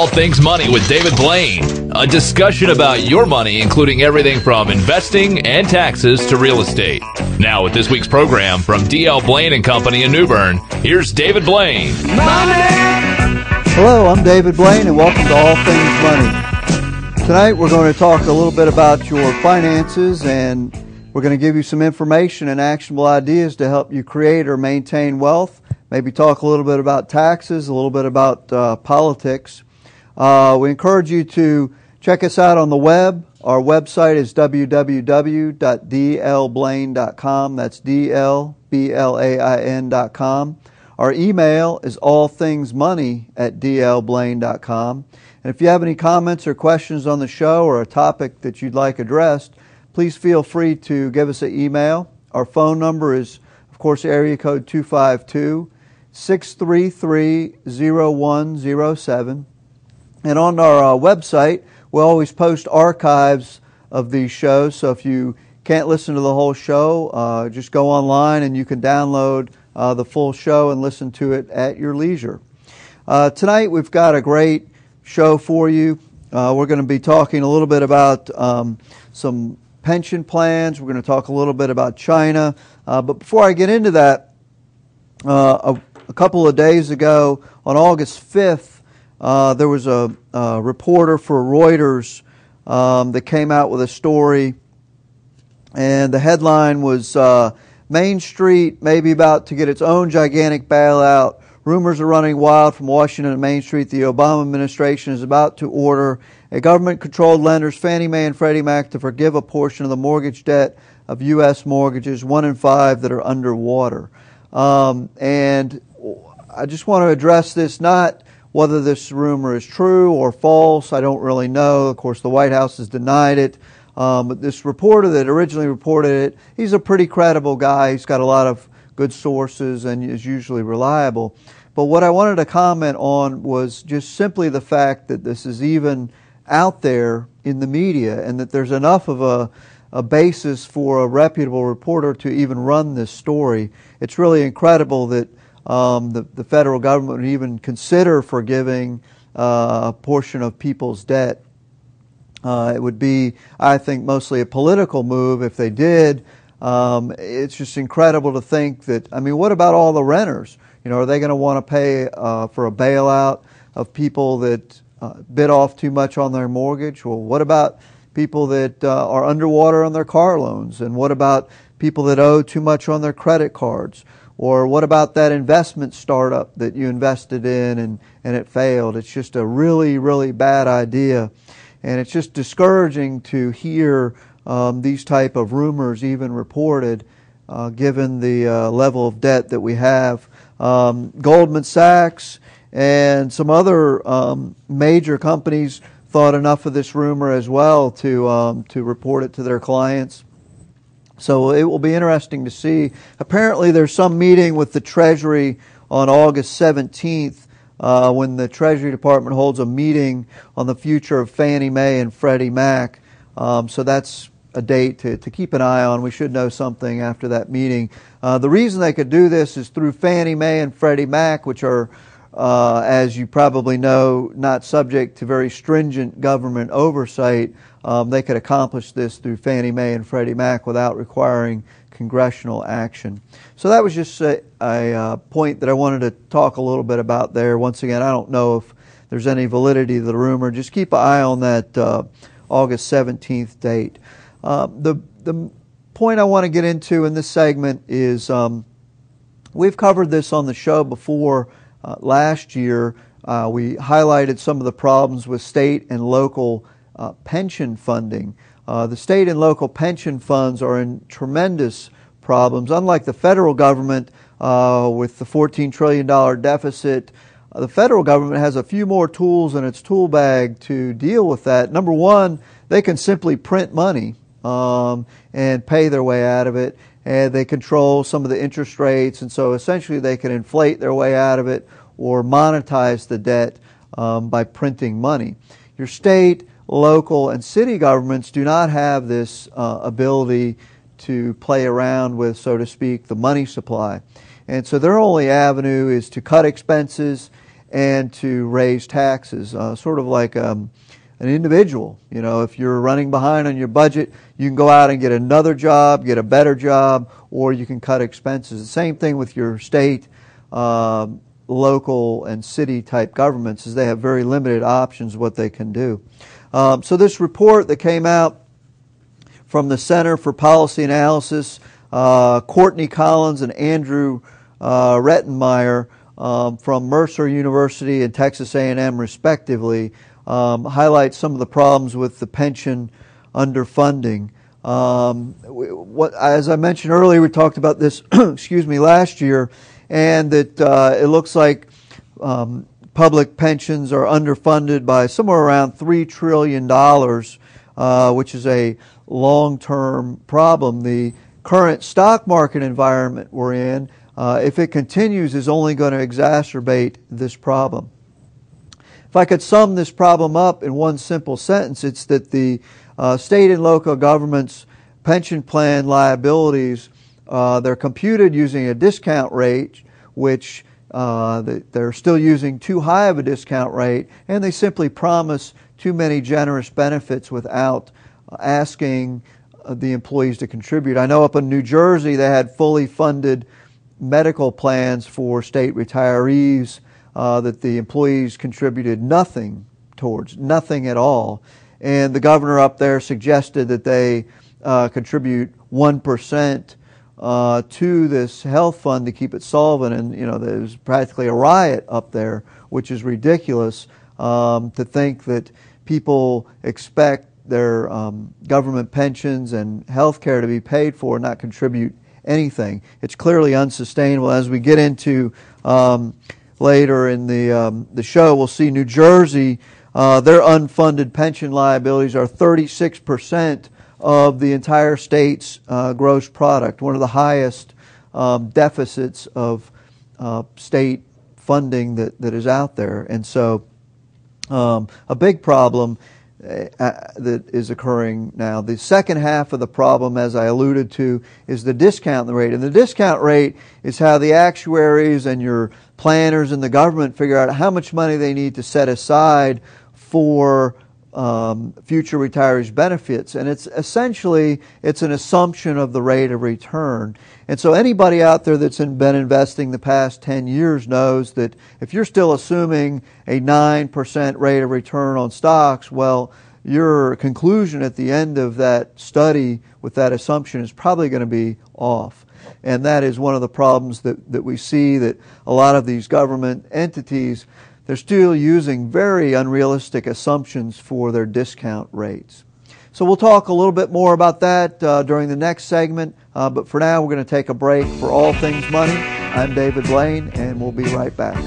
All Things Money with David Blain, a discussion about your money, including everything from investing and taxes to real estate. Now with this week's program from D.L. Blain Company in New Bern, here's David Blain. Hello, I'm David Blain, and welcome to All Things Money. Tonight we're going to talk a little bit about your finances, and we're going to give you some information and actionable ideas to help you create or maintain wealth. Maybe talk a little bit about taxes, a little bit about politics. We encourage you to check us out on the web. Our website is www.dlblain.com. That's dlblain.com. Our email is allthingsmoney@dlblain.com. And if you have any comments or questions on the show or a topic that you'd like addressed, please feel free to give us an email. Our phone number is, of course, area code 252-633-0107. And on our website, we always post archives of these shows. So if you can't listen to the whole show, just go online and you can download the full show and listen to it at your leisure. Tonight we've got a great show for you. We're going to be talking a little bit about some pension plans. We're going to talk a little bit about China. But before I get into that, a couple of days ago, on August 5th, there was a reporter for Reuters that came out with a story, and the headline was Main Street may be about to get its own gigantic bailout. Rumors are running wild from Washington to Main Street. The Obama administration is about to order a government-controlled lenders, Fannie Mae and Freddie Mac, to forgive a portion of the mortgage debt of U.S. mortgages, 1 in 5 that are underwater. And I just want to address this, not whether this rumor is true or false. I don't really know. Of course, the White House has denied it. But this reporter that originally reported it, he's a pretty credible guy. He's got a lot of good sources and is usually reliable. But what I wanted to comment on was just simply the fact that this is even out there in the media and that there's enough of a basis for a reputable reporter to even run this story. It's really incredible that the federal government would even consider forgiving a portion of people's debt. It would be, I think, mostly a political move if they did. It's just incredible to think that, I mean, what about all the renters? You know, are they going to want to pay for a bailout of people that bid off too much on their mortgage? Well, what about people that are underwater on their car loans? And what about people that owe too much on their credit cards? Or what about that investment startup that you invested in and it failed? It's just a really, really bad idea. And it's just discouraging to hear these type of rumors even reported, given the level of debt that we have. Goldman Sachs and some other major companies thought enough of this rumor as well to report it to their clients. So it will be interesting to see. Apparently there's some meeting with the Treasury on August 17th when the Treasury Department holds a meeting on the future of Fannie Mae and Freddie Mac. So that's a date to keep an eye on. We should know something after that meeting. The reason they could do this is through Fannie Mae and Freddie Mac, which are, as you probably know, not subject to very stringent government oversight. They could accomplish this through Fannie Mae and Freddie Mac without requiring congressional action. So that was just a point that I wanted to talk a little bit about there. Once again, I don't know if there's any validity to the rumor. Just keep an eye on that August 17th date. The point I want to get into in this segment is we've covered this on the show before. Last year, we highlighted some of the problems with state and local pension funding. The state and local pension funds are in tremendous problems. Unlike the federal government with the $14 trillion deficit, the federal government has a few more tools in its tool bag to deal with that. Number one, they can simply print money and pay their way out of it. And they control some of the interest rates, and so essentially they can inflate their way out of it or monetize the debt by printing money. Your state, local, and city governments do not have this ability to play around with, so to speak, the money supply. And so their only avenue is to cut expenses and to raise taxes, sort of like an individual. You know, if you're running behind on your budget, you can go out and get another job, get a better job, or you can cut expenses. The same thing with your state, local, and city type governments, is they have very limited options what they can do. So this report that came out from the Center for Policy Analysis, Courtney Collins and Andrew Rettenmeyer from Mercer University and Texas A&M respectively, highlights some of the problems with the pension underfunding. As I mentioned earlier, we talked about this excuse me, last year, and that it looks like public pensions are underfunded by somewhere around $3 trillion, which is a long-term problem. The current stock market environment we're in, if it continues, is only going to exacerbate this problem. If I could sum this problem up in one simple sentence, it's that the state and local governments' pension plan liabilities, they're computed using a discount rate, which they're still using too high of a discount rate, and they simply promise too many generous benefits without asking the employees to contribute. I know up in New Jersey they had fully funded medical plans for state retirees that the employees contributed nothing towards, nothing at all. And the governor up there suggested that they contribute 1% to this health fund to keep it solvent. And, you know, there's practically a riot up there, which is ridiculous to think that people expect their government pensions and health care to be paid for and not contribute anything. It's clearly unsustainable. As we get into later in the show, we'll see New Jersey, their unfunded pension liabilities are 36% of the entire state's gross product, one of the highest deficits of state funding that is out there. And so a big problem that is occurring now. The second half of the problem, as I alluded to, is the discount rate. And the discount rate is how the actuaries and your planners in the government figure out how much money they need to set aside for future retirees' benefits. And it's essentially, it's an assumption of the rate of return. And so anybody out there that's been investing the past 10 years knows that if you're still assuming a 9% rate of return on stocks, well, your conclusion at the end of that study with that assumption is probably going to be off. And that is one of the problems that we see, that a lot of these government entities, they're still using very unrealistic assumptions for their discount rates. So we'll talk a little bit more about that during the next segment, but for now we're going to take a break. For All Things Money, I'm David Blain, and we'll be right back.